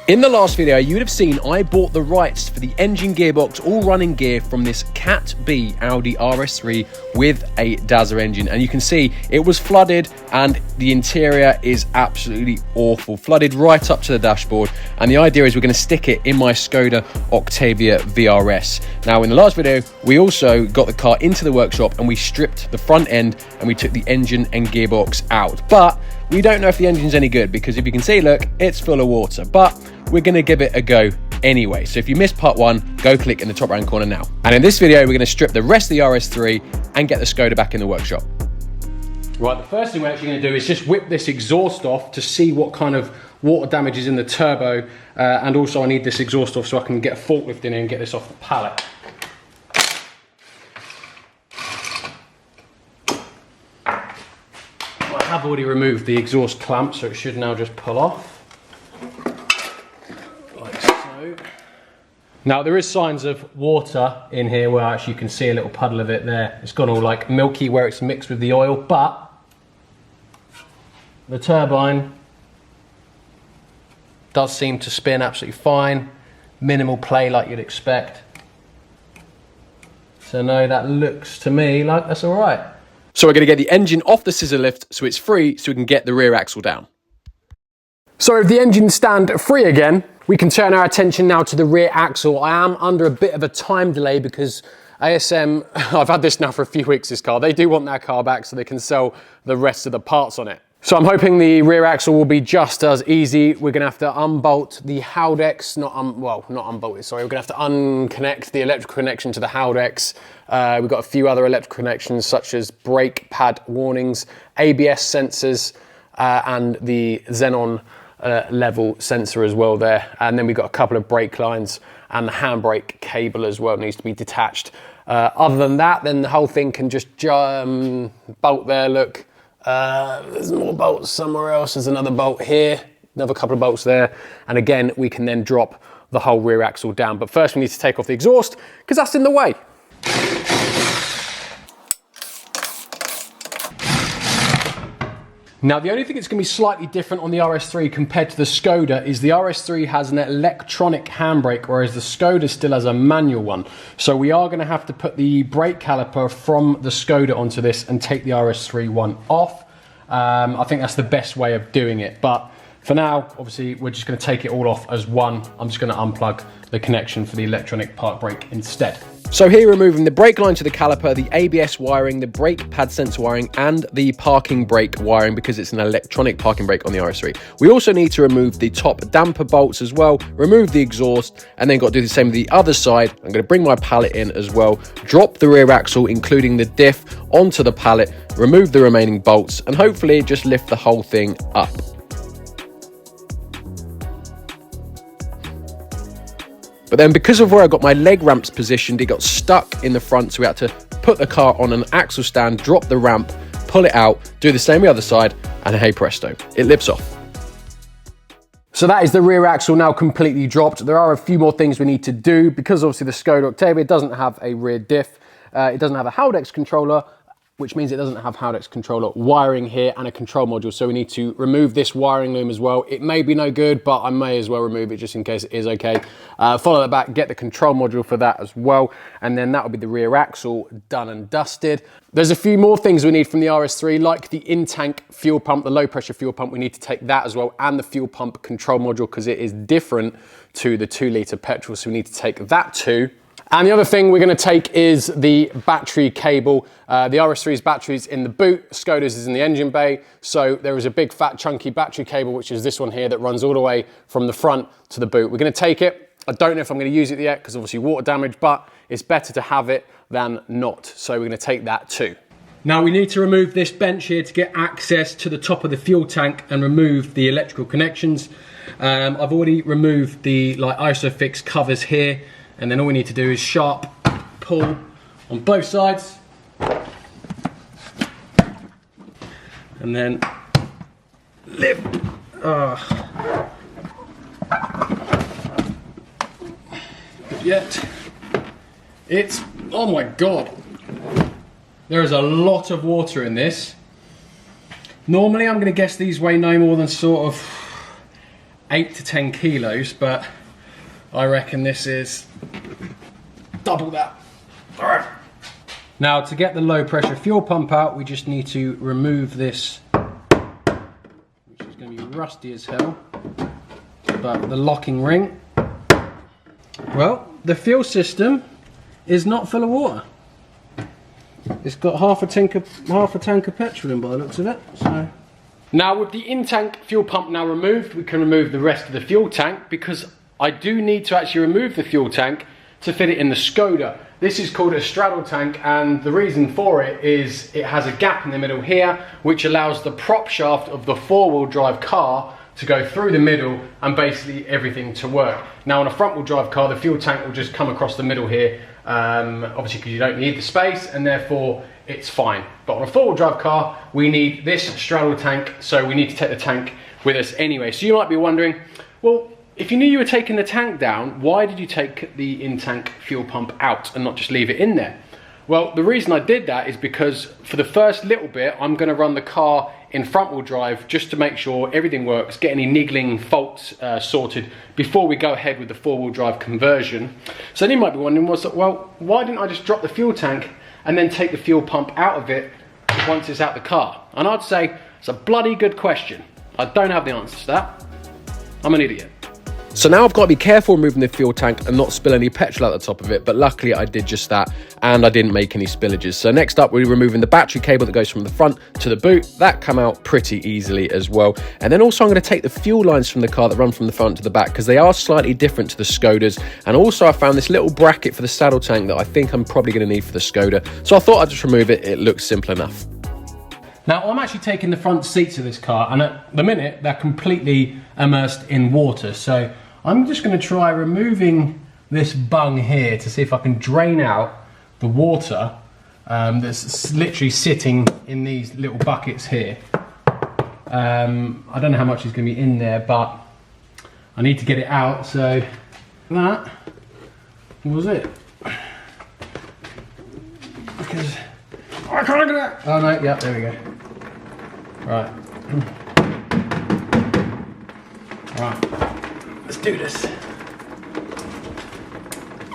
In the last video, you would have seen I bought the rights for the engine gearbox all running gear from this Cat B Audi RS3 with a Dazzler engine. And you can see it was flooded and the interior is absolutely awful. Flooded right up to the dashboard. And the idea is we're going to stick it in my Skoda Octavia VRS. Now, in the last video, we also got the car into the workshop and we stripped the front end and we took the engine and gearbox out. But we don't know if the engine's any good because if you can see, look, it's full of water. But we're going to give it a go anyway. So if you missed part one, go click in the top right hand corner now. And in this video, we're going to strip the rest of the RS3 and get the Skoda back in the workshop. Right, the first thing we're actually going to do is just whip this exhaust off to see what kind of water damage is in the turbo. And also I need this exhaust off so I can get a forklift in here and get this off the pallet. I have already removed the exhaust clamp, so it should now just pull off. Like so. Now there is signs of water in here where actually you can see a little puddle of it there. It's gone all like milky where it's mixed with the oil, but the turbine does seem to spin absolutely fine. Minimal play like you'd expect. So no, that looks to me like that's all right. So we're going to get the engine off the scissor lift so it's free so we can get the rear axle down. So if the engine's stand free again, we can turn our attention now to the rear axle. I am under a bit of a time delay because ASM, I've had this now for a few weeks, this car. They do want their car back so they can sell the rest of the parts on it. So I'm hoping the rear axle will be just as easy. We're going to have to unbolt the Haldex, not unbolt it, sorry. We're going to have to unconnect the electrical connection to the Haldex. We've got a few other electrical connections such as brake pad warnings, ABS sensors, and the xenon level sensor as well there. And then we've got a couple of brake lines and the handbrake cable as well needs to be detached. Other than that, then the whole thing can just bolt there, look. There's more bolts somewhere else. There's another bolt here, another couple of bolts there. And again, we can then drop the whole rear axle down. But first we need to take off the exhaust because that's in the way. Now, the only thing that's going to be slightly different on the RS3 compared to the Skoda is the RS3 has an electronic handbrake, whereas the Skoda still has a manual one. So we are going to have to put the brake caliper from the Skoda onto this and take the RS3 one off. I think that's the best way of doing it. But for now, obviously, we're just going to take it all off as one. I'm just going to unplug the connection for the electronic park brake instead. So here, removing the brake line to the caliper, the ABS wiring, the brake pad sensor wiring, and the parking brake wiring because it's an electronic parking brake on the RS3. We also need to remove the top damper bolts as well, remove the exhaust, and then got to do the same with the other side. I'm going to bring my pallet in as well, drop the rear axle, including the diff, onto the pallet, remove the remaining bolts, and hopefully just lift the whole thing up. But then because of where I got my leg ramps positioned, it got stuck in the front, so we had to put the car on an axle stand, drop the ramp, pull it out, do the same the other side, and hey presto, it lifts off. So that is the rear axle now completely dropped. There are a few more things we need to do because obviously the Skoda Octavia doesn't have a rear diff, it doesn't have a Haldex controller, which means it doesn't have Haldex controller wiring here and a control module. So we need to remove this wiring loom as well. It may be no good, but I may as well remove it just in case it is okay. Follow that back, get the control module for that as well. And then that will be the rear axle done and dusted. There's a few more things we need from the RS3, like the in-tank fuel pump, the low pressure fuel pump. We need to take that as well, and the fuel pump control module because it is different to the 2-litre petrol. So we need to take that too. And the other thing we're going to take is the battery cable. The RS3's battery's in the boot, Skoda's is in the engine bay. So there is a big fat chunky battery cable, which is this one here, that runs all the way from the front to the boot. We're going to take it. I don't know if I'm going to use it yet because obviously water damage, but it's better to have it than not. So we're going to take that too. Now we need to remove this bench here to get access to the top of the fuel tank and remove the electrical connections. I've already removed the ISOFIX covers here. And then all we need to do is sharp pull on both sides. And then lift. But yet, it's, oh my God. There is a lot of water in this. Normally I'm going to guess these weigh no more than sort of 8 to 10 kilos, but I reckon this is double that. All right. Now, to get the low pressure fuel pump out, we just need to remove this, which is going to be rusty as hell, but the locking ring. Well, the fuel system is not full of water. It's got half a tank of petrol in by the looks of it. So now with the in-tank fuel pump now removed, we can remove the rest of the fuel tank, because I do need to actually remove the fuel tank to fit it in the Skoda. This is called a straddle tank, and the reason for it is it has a gap in the middle here, which allows the prop shaft of the four-wheel drive car to go through the middle and basically everything to work. Now on a front-wheel drive car, the fuel tank will just come across the middle here, obviously because you don't need the space, and therefore it's fine. But on a four-wheel drive car, we need this straddle tank, so we need to take the tank with us anyway. So you might be wondering, well, if you knew you were taking the tank down, why did you take the in-tank fuel pump out and not just leave it in there? Well, the reason I did that is because for the first little bit, I'm going to run the car in front-wheel drive just to make sure everything works, get any niggling faults sorted before we go ahead with the four-wheel drive conversion. So then you might be wondering, well, why didn't I just drop the fuel tank and then take the fuel pump out of it once it's out the car? And I'd say it's a bloody good question. I don't have the answer to that. I'm an idiot. So now I've got to be careful removing the fuel tank and not spill any petrol out the top of it, but luckily I did just that and I didn't make any spillages. So next up, we're removing the battery cable that goes from the front to the boot. That came out pretty easily as well. And then also I'm going to take the fuel lines from the car that run from the front to the back, because they are slightly different to the Skodas. And also I found this little bracket for the saddle tank that I think I'm probably going to need for the Skoda. So I thought I'd just remove it. It looks simple enough. Now I'm actually taking the front seats of this car, and at the minute they're completely immersed in water. So I'm just going to try removing this bung here to see if I can drain out the water that's literally sitting in these little buckets here. I don't know how much is going to be in there, but I need to get it out. So that was it. Because I can't get it out. Oh no, yeah, there we go. Right. Right. Let's do this.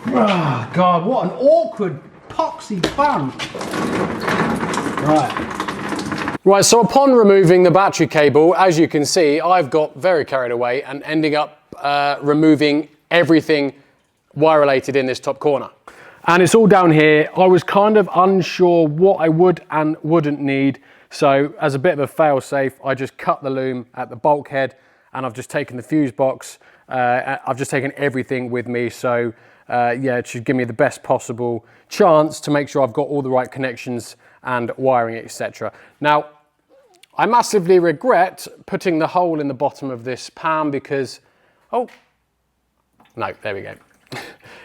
Oh God, what an awkward poxy bump. Right, so upon removing the battery cable, as you can see, I've got very carried away and ending up removing everything wire related in this top corner. And it's all down here. I was kind of unsure what I would and wouldn't need. So as a bit of a fail safe, I just cut the loom at the bulkhead, and I've just taken the fuse box. I've just taken everything with me, so yeah, it should give me the best possible chance to make sure I've got all the right connections and wiring, etc. Now, I massively regret putting the hole in the bottom of this pan because, oh, no, there we go.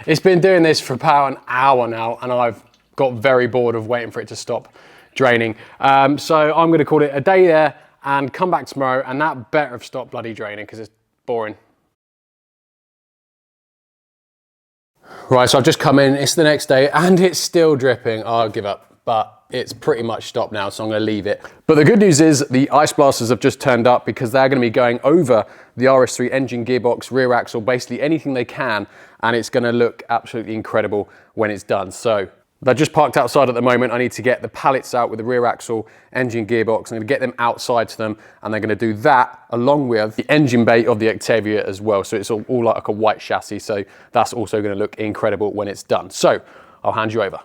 It's been doing this for about an hour now, and I've got very bored of waiting for it to stop draining. So I'm going to call it a day there and come back tomorrow, and that better have stopped bloody draining because it's boring. Right, so I've just come in, it's the next day, and it's still dripping. I'll give up, but it's pretty much stopped now, so I'm gonna leave it. But the good news is the ice blasters have just turned up, because they're gonna be going over the RS3 engine, gearbox, rear axle, basically anything they can, and it's gonna look absolutely incredible when it's done. So they're just parked outside at the moment. I need to get the pallets out with the rear axle, engine, gearbox. I'm gonna get them outside to them, and they're gonna do that along with the engine bay of the Octavia as well. So it's all like a white chassis. So that's also gonna look incredible when it's done. So I'll hand you over.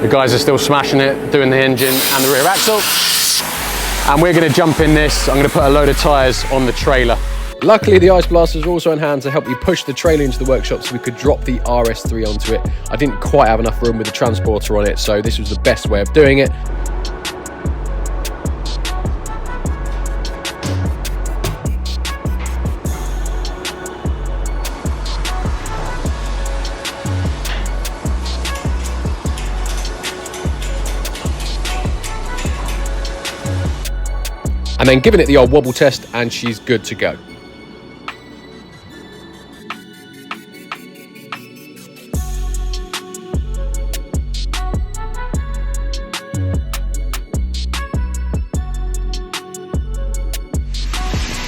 The guys are still smashing it, doing the engine and the rear axle. And we're gonna jump in this. I'm gonna put a load of tires on the trailer. Luckily, the ice blasters are also on hand to help you push the trailer into the workshop so we could drop the RS3 onto it. I didn't quite have enough room with the transporter on it, so this was the best way of doing it. And then giving it the old wobble test, and she's good to go.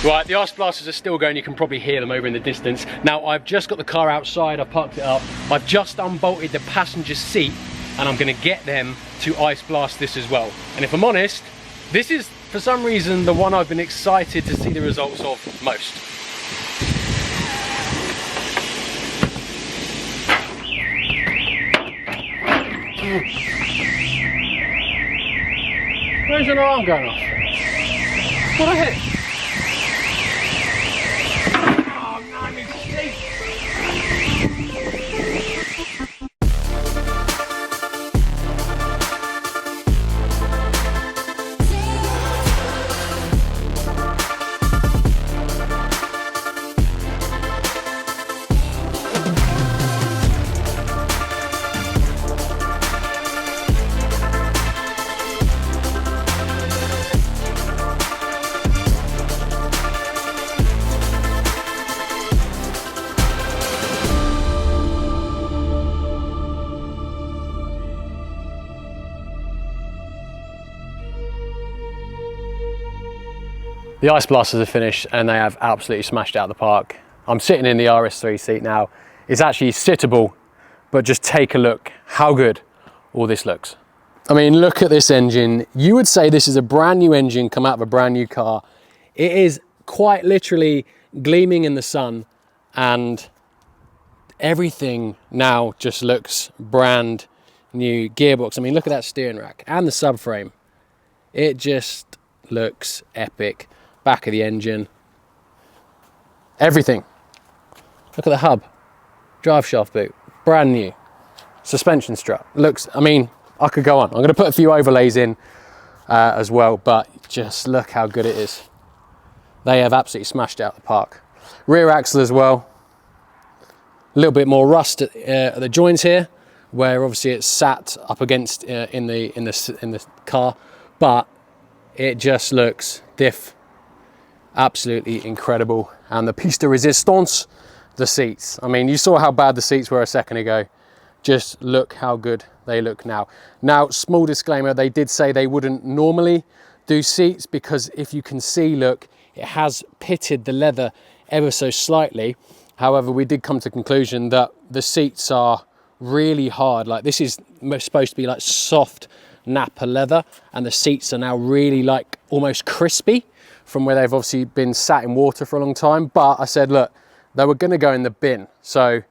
Right, the ice blasters are still going. You can probably hear them over in the distance. Now, I've just got the car outside. I've parked it up. I've just unbolted the passenger seat, and I'm going to get them to ice blast this as well. And if I'm honest, this is, for some reason, the one I've been excited to see the results of most. Where's an alarm going off? What the heck? The ice blasters are finished and they have absolutely smashed out the park. I'm sitting in the RS3 seat now. It's actually sittable, but just take a look how good all this looks. I mean, look at this engine. You would say this is a brand new engine come out of a brand new car. It is quite literally gleaming in the sun, and everything now just looks brand new. Gearbox, I mean, look at that steering rack and the subframe. It just looks epic. Back of the engine, everything. Look at the hub, drive shaft boot, brand new. Suspension strut, looks, I mean, I could go on. I'm gonna put a few overlays in as well, but just look how good it is. They have absolutely smashed it out the park. Rear axle as well. A little bit more rust at the joints here, where obviously it's sat up against in the car, but it just looks diff. Absolutely incredible. And the piece de resistance, the seats. I mean, you saw how bad the seats were a second ago. Just look how good they look now. Now, small disclaimer, they did say they wouldn't normally do seats because if you can see, look, it has pitted the leather ever so slightly. However, we did come to the conclusion that the seats are really hard. Like, this is supposed to be like soft Nappa leather, and the seats are now really like almost crispy from where they've obviously been sat in water for a long time. But I said, look, they were going to go in the bin, so I'm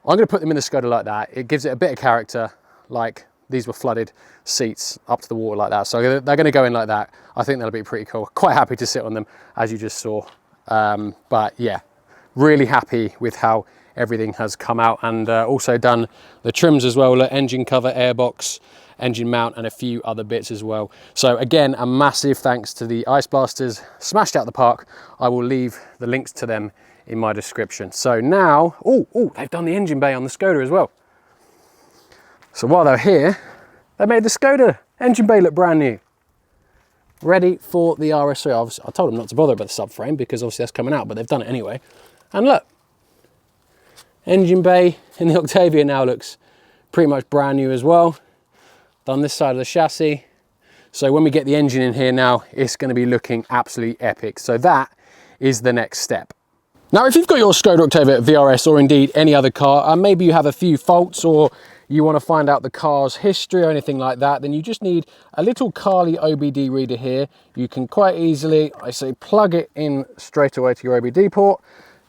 going to put them in the Skoda like that. It gives it a bit of character, like these were flooded seats up to the water like that, so they're going to go in like that. I think that'll be pretty cool. Quite happy to sit on them, as you just saw. But yeah, really happy with how everything has come out, and also done the trims as well. Look, engine cover, airbox, engine mount, and a few other bits as well. So again, a massive thanks to the ice blasters, smashed out the park. I will leave the links to them in my description. So now, oh, they've done the engine bay on the Skoda as well. So while they're here, they made the Skoda engine bay look brand new, ready for the RS3. I told them not to bother about the subframe because obviously that's coming out, but they've done it anyway. And look, engine bay in the Octavia now looks pretty much brand new as well. Done this side of the chassis. So when we get the engine in here now, it's going to be looking absolutely epic. So that is the next step. Now, if you've got your Skoda Octavia VRS, or indeed any other car, and maybe you have a few faults, or you want to find out the car's history or anything like that, then you just need a little Carly OBD reader here. You can quite easily, I say, plug it in straight away to your OBD port,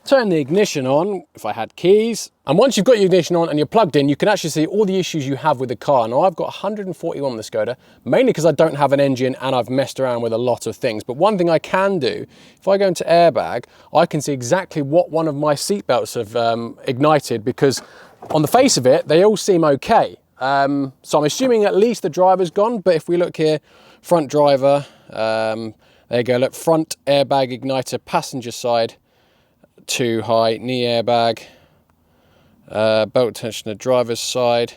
turn the ignition on if I had keys. And once you've got your ignition on and you're plugged in, you can actually see all the issues you have with the car. Now I've got 141 with the Skoda, mainly because I don't have an engine and I've messed around with a lot of things. But one thing I can do, if I go into airbag, I can see exactly what one of my seat belts have ignited, because on the face of it, they all seem okay. So I'm assuming at least the driver's gone, but if we look here, front driver, there you go, look, front airbag igniter, passenger side, too high, knee airbag, belt tensioner, driver's side.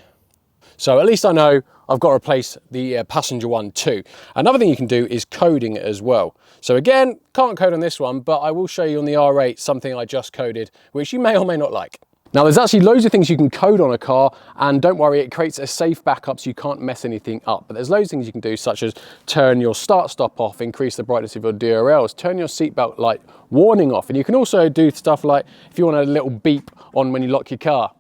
So at least I know I've got to replace the passenger one too. Another thing you can do is coding it as well. So again, can't code on this one, but I will show you on the R8 something I just coded, which you may or may not like. Now there's actually loads of things you can code on a car, and don't worry, it creates a safe backup so you can't mess anything up. But there's loads of things you can do, such as turn your start-stop off, increase the brightness of your DRLs, turn your seatbelt light warning off. And you can also do stuff like, if you want a little beep on when you lock your car.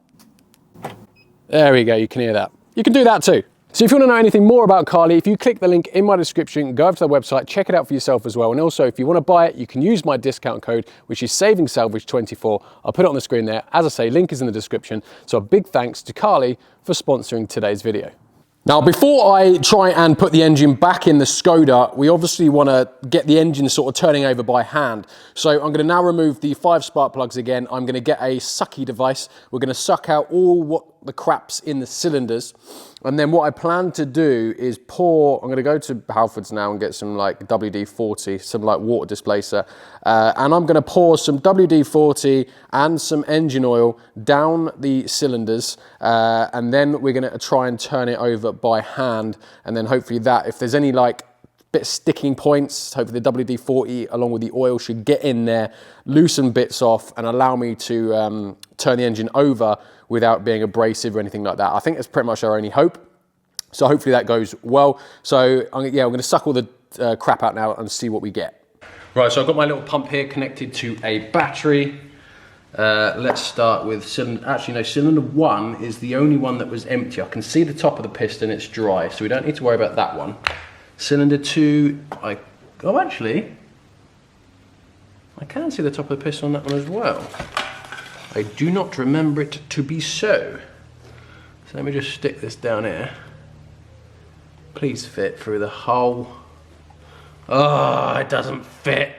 There we go, you can hear that. You can do that too. So if you want to know anything more about Carly, if you click the link in my description, go over to their website, check it out for yourself as well. And also, if you want to buy it, you can use my discount code, which is SavingSalvage24. I'll put it on the screen there. As I say, link is in the description. So a big thanks to Carly for sponsoring today's video. Now, before I try and put the engine back in the Skoda, we obviously want to get the engine sort of turning over by hand. So I'm going to now remove the 5 spark plugs again. I'm going to get a sucky device. We're going to suck out all the crap's in the cylinders. And then what I plan to do is pour, I'm going to go to Halfords now and get some like WD-40, some like water displacer. And I'm going to pour some WD-40 and some engine oil down the cylinders. And then we're going to try and turn it over by hand. And then hopefully that, if there's any like bit of sticking points, hopefully the WD-40 along with the oil should get in there, loosen bits off and allow me to turn the engine over without being abrasive or anything like that. I think that's pretty much our only hope. So hopefully that goes well. So I'm going to suck all the crap out now and see what we get. Right, so I've got my little pump here connected to a battery. Let's start with cylinder, actually no, cylinder 1 is the only one that was empty. I can see the top of the piston, it's dry, so we don't need to worry about that one. Cylinder 2, actually, I can see the top of the piston on that one as well. I do not remember it to be so. So let me just stick this down here. Please fit through the hole. Oh, it doesn't fit.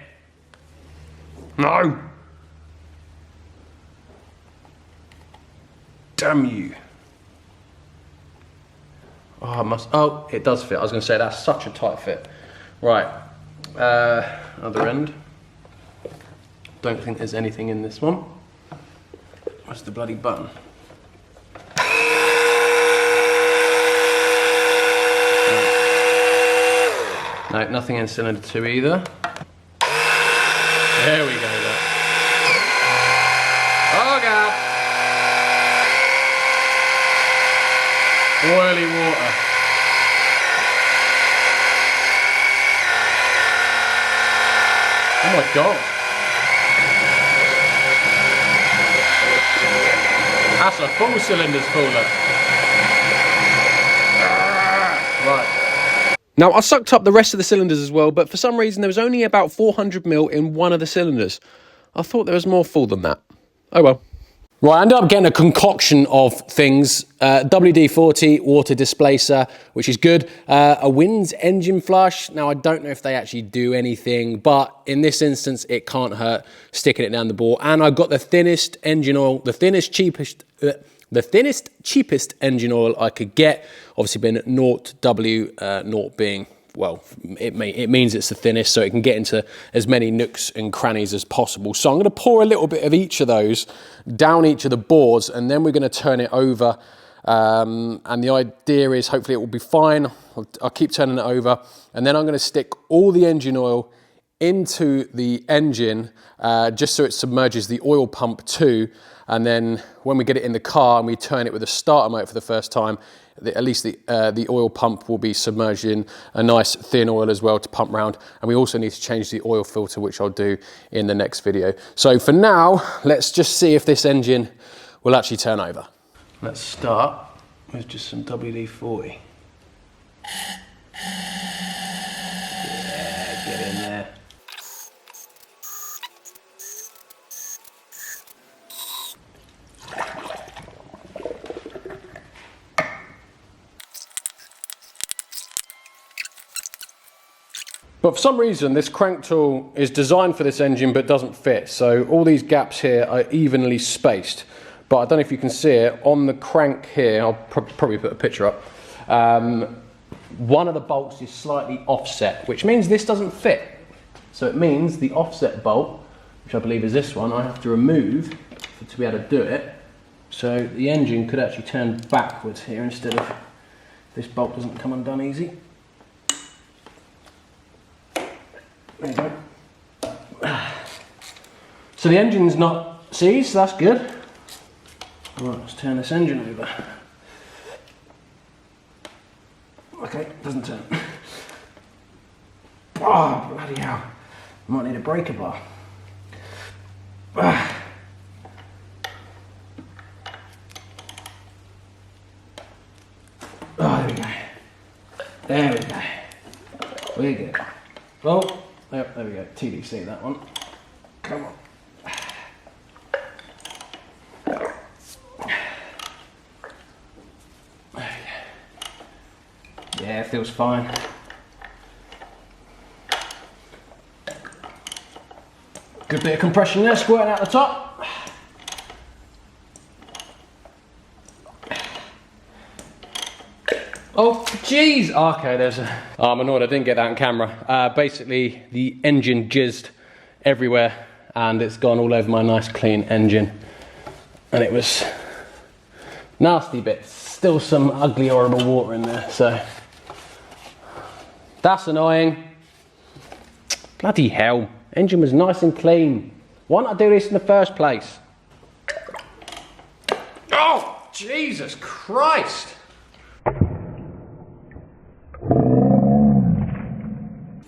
No! Damn you. Oh, it does fit. I was going to say that's such a tight fit. Right, other end. Don't think there's anything in this one. Where's the bloody button? No, nothing in cylinder 2 either. There we go. Look. Oh God! Oily water. Oh my God. That's a full cylinder's full, look. Right. Now, I sucked up the rest of the cylinders as well, but for some reason there was only about 400 mil in one of the cylinders. I thought there was more full than that. Oh well. Right, I ended up getting a concoction of things. WD-40 water displacer, which is good. A Wins engine flush. Now, I don't know if they actually do anything, but in this instance, it can't hurt sticking it down the bore. And I got the thinnest engine oil, the thinnest, cheapest engine oil I could get. Obviously, been 0W, 0 being, well, it means it's the thinnest, so it can get into as many nooks and crannies as possible. So I'm going to pour a little bit of each of those down each of the boards, and then we're going to turn it over. And the idea is hopefully it will be fine. I'll keep turning it over, and then I'm going to stick all the engine oil into the engine just so it submerges the oil pump too. And then when we get it in the car and we turn it with a starter motor for the first time, at least the oil pump will be submerged in a nice thin oil as well to pump round. And we also need to change the oil filter, which I'll do in the next video. So for now, let's just see if this engine will actually turn over. Let's start with just some WD-40. Yeah, get in there. But for some reason, this crank tool is designed for this engine but doesn't fit. So all these gaps here are evenly spaced. But I don't know if you can see it, on the crank here, I'll probably put a picture up, one of the bolts is slightly offset, which means this doesn't fit. So it means the offset bolt, which I believe is this one, I have to remove to be able to do it. So the engine could actually turn backwards here instead of, this bolt doesn't come undone easy. There you go. So the engine's not seized, so that's good. Right, let's turn this engine over. Okay, doesn't turn. Oh, bloody hell. Might need a breaker bar. Oh, there we go. There we go. We're good. Oh, yep, there we go. TDC that one. Come on. Yeah, it feels fine. Good bit of compression there, squirting out the top. Oh, jeez. Okay, there's a... Oh, I'm annoyed I didn't get that on camera. Basically, the engine jizzed everywhere and it's gone all over my nice clean engine. And it was nasty bits. Still some ugly, horrible water in there, so... That's annoying. Bloody hell. Engine was nice and clean. Why not do this in the first place? Oh, Jesus Christ.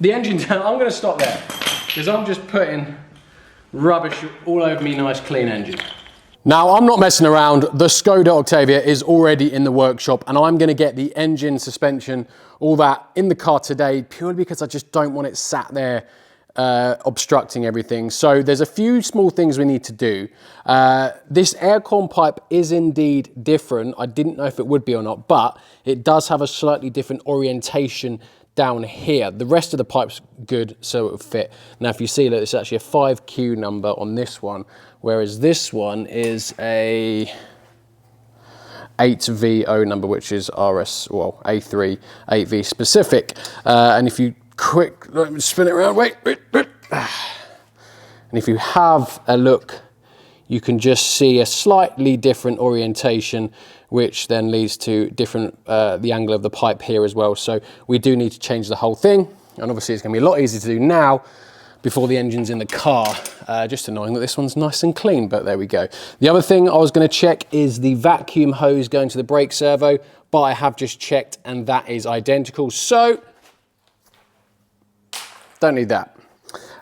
The engine's, I'm going to stop there because I'm just putting rubbish all over me nice clean engine. Now, I'm not messing around. The Skoda Octavia is already in the workshop and I'm gonna get the engine, suspension, all that in the car today, purely because I just don't want it sat there obstructing everything. So there's a few small things we need to do. This aircon pipe is indeed different. I didn't know if it would be or not, but it does have a slightly different orientation down here. The rest of the pipe's good, so it will fit. Now, if you see that it's actually a 5Q number on this one, whereas this one is a 8VO number, which is RS, well, A3, 8V specific. And if you let me spin it around, wait. And if you have a look, you can just see a slightly different orientation, which then leads to different, the angle of the pipe here as well. So we do need to change the whole thing. And obviously it's gonna be a lot easier to do now before the engine's in the car. Just annoying that this one's nice and clean, but there we go. The other thing I was gonna check is the vacuum hose going to the brake servo, but I have just checked and that is identical. So, don't need that.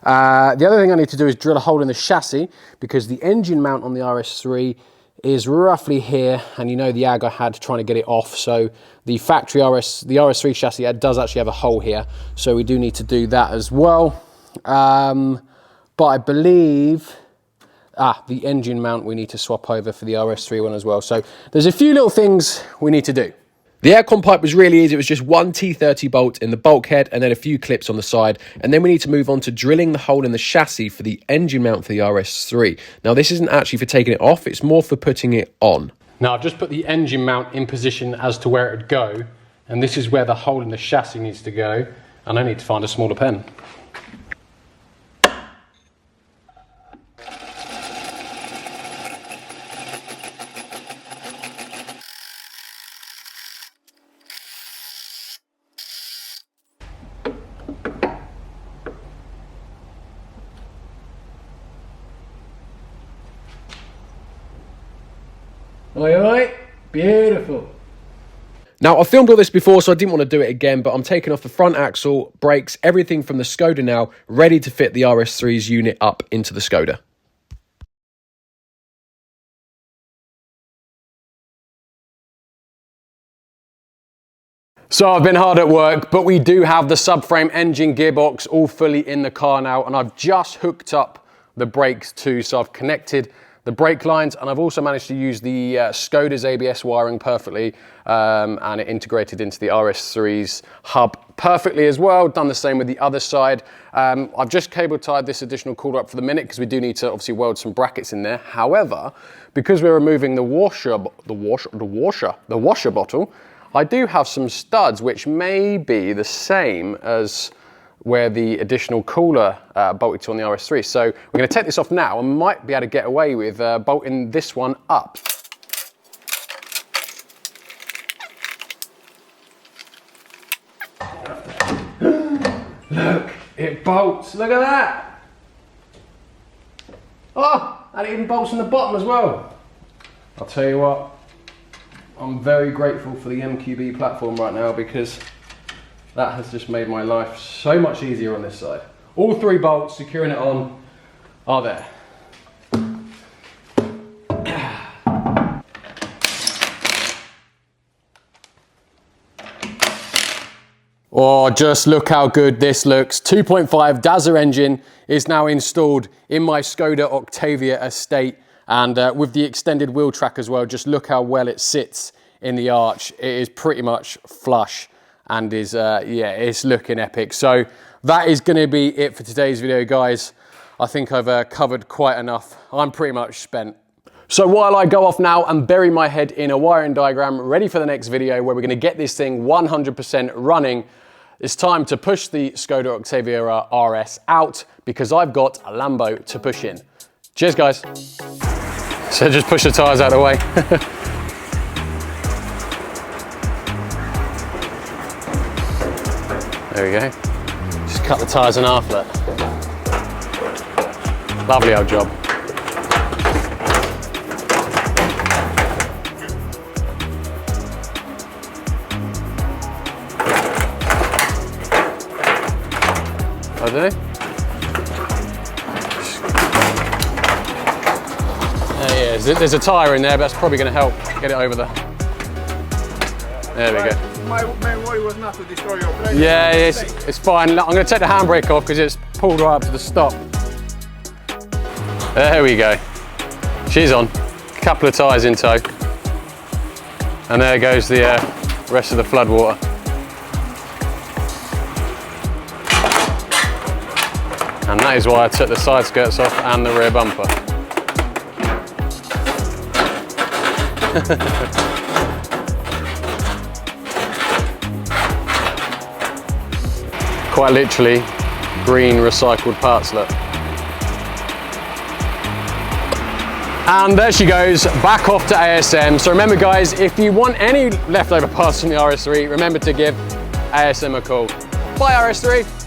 The other thing I need to do is drill a hole in the chassis because the engine mount on the RS3 is roughly here, and you know the ag I had trying to get it off. So the factory the RS3 chassis does actually have a hole here, so we do need to do that as well. But I believe the engine mount we need to swap over for the RS3 one as well. So there's a few little things we need to do. The aircon pipe was really easy. It was just one T30 bolt in the bulkhead and then a few clips on the side. And then we need to move on to drilling the hole in the chassis for the engine mount for the RS3. Now, this isn't actually for taking it off. It's more for putting it on. Now, I've just put the engine mount in position as to where it would go. And this is where the hole in the chassis needs to go. And I need to find a smaller pen. Oi, oi, beautiful. Now, I filmed all this before, so I didn't want to do it again, but I'm taking off the front axle, brakes, everything from the Skoda now, ready to fit the RS3's unit up into the Skoda. So I've been hard at work, but we do have the subframe engine gearbox all fully in the car now, and I've just hooked up the brakes too. So I've connected the brake lines, and I've also managed to use the Skoda's ABS wiring perfectly, and it integrated into the RS3's hub perfectly as well. Done the same with the other side. I've just cable tied this additional cooler up for the minute because we do need to obviously weld some brackets in there. However, because we're removing the washer bottle, I do have some studs which may be the same as where the additional cooler bolted to on the RS3. So we're going to take this off now and might be able to get away with bolting this one up. Look, it bolts. Look at that. Oh, and it even bolts in the bottom as well. I'll tell you what, I'm very grateful for the MQB platform right now because that has just made my life so much easier on this side. All 3 bolts securing it on are there. Oh, just look how good this looks. 2.5 Dazzler engine is now installed in my Skoda Octavia estate, and with the extended wheel track as well, just look how well it sits in the arch. It is pretty much flush and is, yeah, it's looking epic. So that is gonna be it for today's video, guys. I think I've covered quite enough. I'm pretty much spent. So while I go off now and bury my head in a wiring diagram, ready for the next video where we're gonna get this thing 100% running, it's time to push the Skoda Octavia RS out because I've got a Lambo to push in. Cheers, guys. So just push the tires out of the way. There we go. Just cut the tyres in half, look. Lovely old job. I do. There he is. There's a tyre in there, but that's probably going to help get it over the... There we go. My main worry was not to destroy your plate. Yeah, it's fine. I'm going to take the handbrake off because it's pulled right up to the stop. There we go. She's on. A couple of tyres in tow. And there goes the rest of the flood water. And that is why I took the side skirts off and the rear bumper. Quite literally, green recycled parts, look. And there she goes, back off to ASM. So remember guys, if you want any leftover parts from the RS3, remember to give ASM a call. Bye RS3.